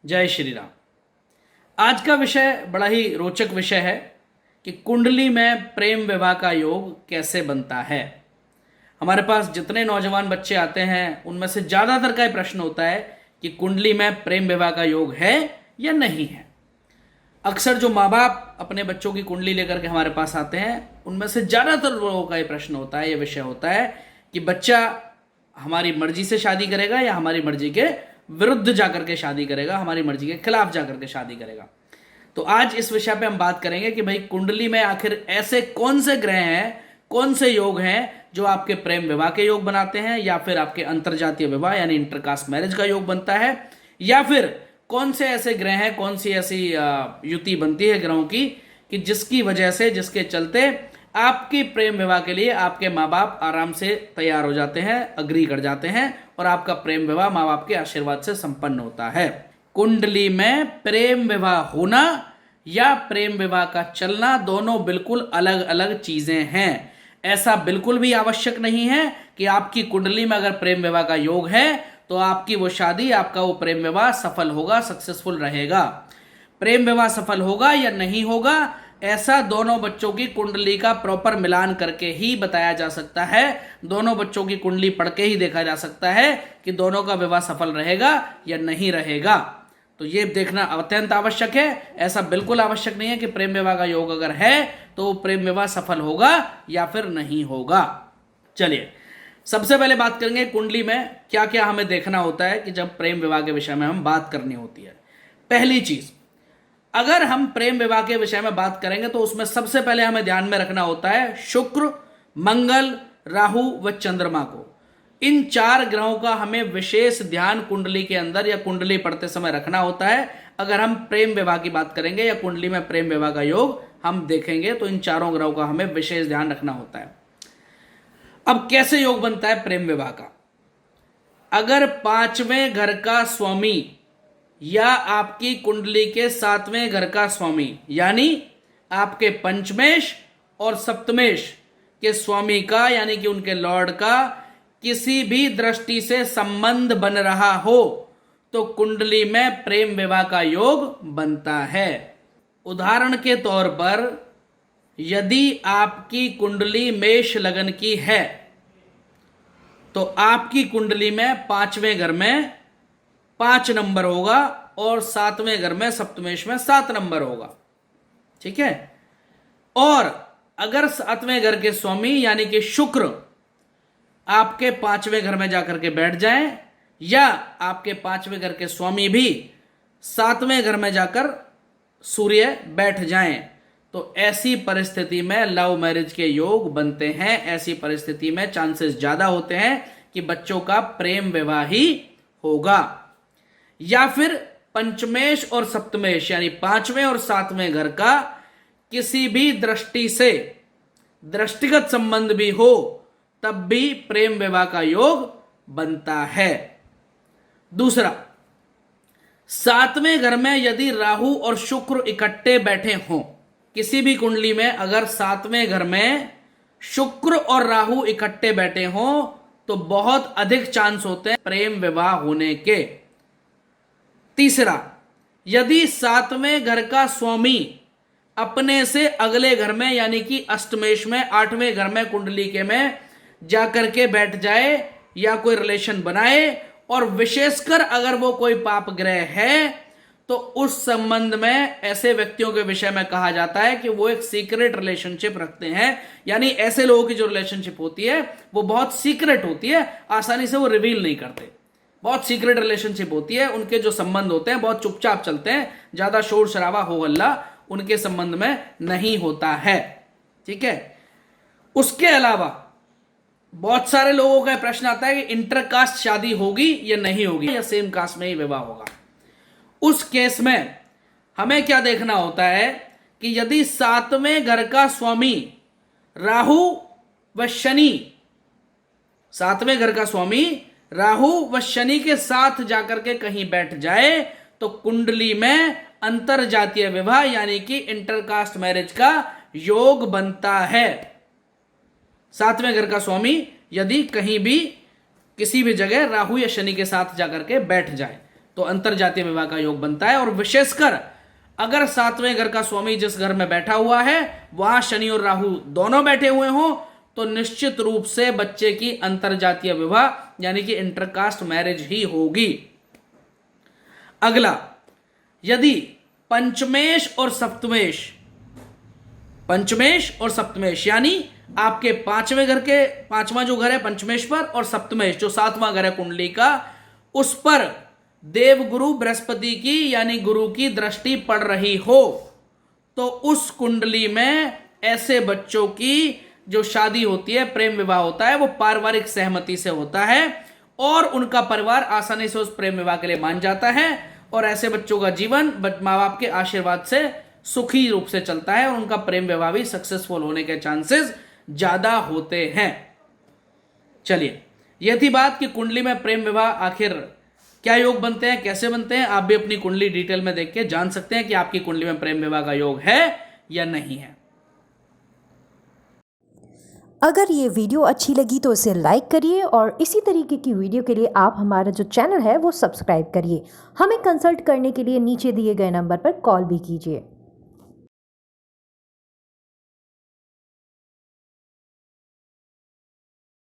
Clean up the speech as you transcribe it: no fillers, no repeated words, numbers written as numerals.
जय श्री राम। आज का विषय बड़ा ही रोचक विषय है कि कुंडली में प्रेम विवाह का योग कैसे बनता है। हमारे पास जितने नौजवान बच्चे आते हैं उनमें से ज़्यादातर का ये प्रश्न होता है कि कुंडली में प्रेम विवाह का योग है या नहीं है। अक्सर जो माँ बाप अपने बच्चों की कुंडली लेकर के हमारे पास आते हैं उनमें से ज़्यादातर लोगों का ये प्रश्न होता है, ये विषय होता है कि बच्चा हमारी मर्जी से शादी करेगा या हमारी मर्जी के विरुद्ध जाकर के शादी करेगा, हमारी मर्जी के खिलाफ जाकर के शादी करेगा। तो आज इस विषय पे हम बात करेंगे कि भाई कुंडली में आखिर ऐसे कौन से ग्रह हैं, कौन से योग हैं जो आपके प्रेम विवाह के योग बनाते हैं, या फिर आपके अंतरजातीय विवाह यानी इंटरकास्ट मैरिज का योग बनता है, या फिर कौन से ऐसे ग्रह हैं, कौन सी ऐसी युति बनती है ग्रहों की कि जिसकी वजह से, जिसके चलते आपकी प्रेम विवाह के लिए आपके माँ बाप आराम से तैयार हो जाते हैं, अग्री कर जाते हैं और आपका प्रेम विवाह माँ बाप के आशीर्वाद से संपन्न होता है। कुंडली में प्रेम विवाह होना या प्रेम विवाह का चलना दोनों बिल्कुल अलग अलग चीजें हैं। ऐसा बिल्कुल भी आवश्यक नहीं है कि आपकी कुंडली में अगर प्रेम विवाह का योग है तो आपकी वो शादी, आपका वो प्रेम विवाह सफल होगा, सक्सेसफुल रहेगा। प्रेम विवाह सफल होगा या नहीं होगा, ऐसा दोनों बच्चों की कुंडली का प्रॉपर मिलान करके ही बताया जा सकता है। दोनों बच्चों की कुंडली पढ़ के ही देखा जा सकता है कि दोनों का विवाह सफल रहेगा या नहीं रहेगा। तो ये देखना अत्यंत आवश्यक है। ऐसा बिल्कुल आवश्यक नहीं है कि प्रेम विवाह का योग अगर है तो प्रेम विवाह सफल होगा या फिर नहीं होगा। चलिए सबसे पहले बात करेंगे कुंडली में क्या क्या हमें देखना होता है कि जब प्रेम विवाह के विषय में हम बात करनी होती है। पहली चीज, अगर हम प्रेम विवाह के विषय में बात करेंगे तो उसमें सबसे पहले हमें ध्यान में रखना होता है शुक्र, मंगल, राहु व चंद्रमा को। इन चार ग्रहों का हमें विशेष ध्यान कुंडली के अंदर या कुंडली पढ़ते समय रखना होता है। अगर हम प्रेम विवाह की बात करेंगे या कुंडली में प्रेम विवाह का योग हम देखेंगे तो इन चारों ग्रहों का हमें विशेष ध्यान रखना होता है। अब कैसे योग बनता है प्रेम विवाह का? अगर पांचवें घर का स्वामी या आपकी कुंडली के सातवें घर का स्वामी यानी आपके पंचमेश और सप्तमेश के स्वामी का यानी कि उनके लॉर्ड का किसी भी दृष्टि से संबंध बन रहा हो तो कुंडली में प्रेम विवाह का योग बनता है। उदाहरण के तौर पर यदि आपकी कुंडली मेष लगन की है तो आपकी कुंडली में पांचवें घर में 5 नंबर होगा और सातवें घर में सप्तमेश में 7 नंबर होगा। ठीक है। और अगर सातवें घर के स्वामी यानी कि शुक्र आपके पांचवें घर में जाकर के बैठ जाएं या आपके पांचवें घर के स्वामी भी सातवें घर में जाकर सूर्य बैठ जाएं तो ऐसी परिस्थिति में लव मैरिज के योग बनते हैं। ऐसी परिस्थिति में चांसेस ज्यादा होते हैं कि बच्चों का प्रेम विवाह ही होगा। या फिर पंचमेश और सप्तमेश यानी पांचवें और सातवें घर का किसी भी दृष्टि से दृष्टिगत संबंध भी हो तब भी प्रेम विवाह का योग बनता है। दूसरा, सातवें घर में यदि राहु और शुक्र इकट्ठे बैठे हों, किसी भी कुंडली में अगर सातवें घर में शुक्र और राहु इकट्ठे बैठे हों तो बहुत अधिक चांस होते हैं प्रेम विवाह होने के। तीसरा, यदि सातवें घर का स्वामी अपने से अगले घर में यानी कि अष्टमेश में, आठवें घर में कुंडली के में जाकर के बैठ जाए या कोई रिलेशन बनाए और विशेषकर अगर वो कोई पाप ग्रह है तो उस संबंध में ऐसे व्यक्तियों के विषय में कहा जाता है कि वो एक सीक्रेट रिलेशनशिप रखते हैं। यानी ऐसे लोगों की जो रिलेशनशिप होती है वो बहुत सीक्रेट होती है, आसानी से वो रिवील नहीं करते। बहुत सीक्रेट रिलेशनशिप होती है, उनके जो संबंध होते हैं बहुत चुपचाप चलते हैं, ज्यादा शोर शराबा हो हल्ला उनके संबंध में नहीं होता है। ठीक है। उसके अलावा बहुत सारे लोगों का प्रश्न आता है कि इंटरकास्ट शादी होगी या नहीं होगी या सेम कास्ट में ही विवाह होगा। उस केस में हमें क्या देखना होता है कि यदि सातवें घर का स्वामी राहु व शनि, सातवें घर का स्वामी राहु व शनि के साथ जाकर के कहीं बैठ जाए तो कुंडली में अंतरजातीय विवाह यानी कि इंटरकास्ट मैरिज का योग बनता है। सातवें घर का स्वामी यदि कहीं भी किसी भी जगह राहु या शनि के साथ जाकर के बैठ जाए तो अंतरजातीय विवाह का योग बनता है। और विशेषकर अगर 7वें घर का स्वामी जिस घर में बैठा हुआ है वहां शनि और राहु दोनों बैठे हुए हों तो निश्चित रूप से बच्चे की अंतरजातीय विवाह यानी कि इंटरकास्ट मैरिज ही होगी। अगला, यदि पंचमेश और सप्तमेश यानी आपके पांचवें घर के पांचवा जो घर है पंचमेश पर और सप्तमेश जो 7वां घर है कुंडली का, उस पर देवगुरु बृहस्पति की यानी गुरु की दृष्टि पड़ रही हो तो उस कुंडली में ऐसे बच्चों की जो शादी होती है, प्रेम विवाह होता है, वो पारिवारिक सहमति से होता है और उनका परिवार आसानी से उस प्रेम विवाह के लिए मान जाता है और ऐसे बच्चों का जीवन माँ बाप के आशीर्वाद से सुखी रूप से चलता है और उनका प्रेम विवाह भी सक्सेसफुल होने के चांसेस ज्यादा होते हैं। चलिए, यह थी बात कि कुंडली में प्रेम विवाह आखिर क्या योग बनते हैं, कैसे बनते हैं। आप भी अपनी कुंडली डिटेल में देख के जान सकते हैं कि आपकी कुंडली में प्रेम विवाह का योग है या नहीं है। अगर ये वीडियो अच्छी लगी तो इसे लाइक करिए और इसी तरीके की वीडियो के लिए आप हमारा जो चैनल है वो सब्सक्राइब करिए। हमें कंसल्ट करने के लिए नीचे दिए गए नंबर पर कॉल भी कीजिए।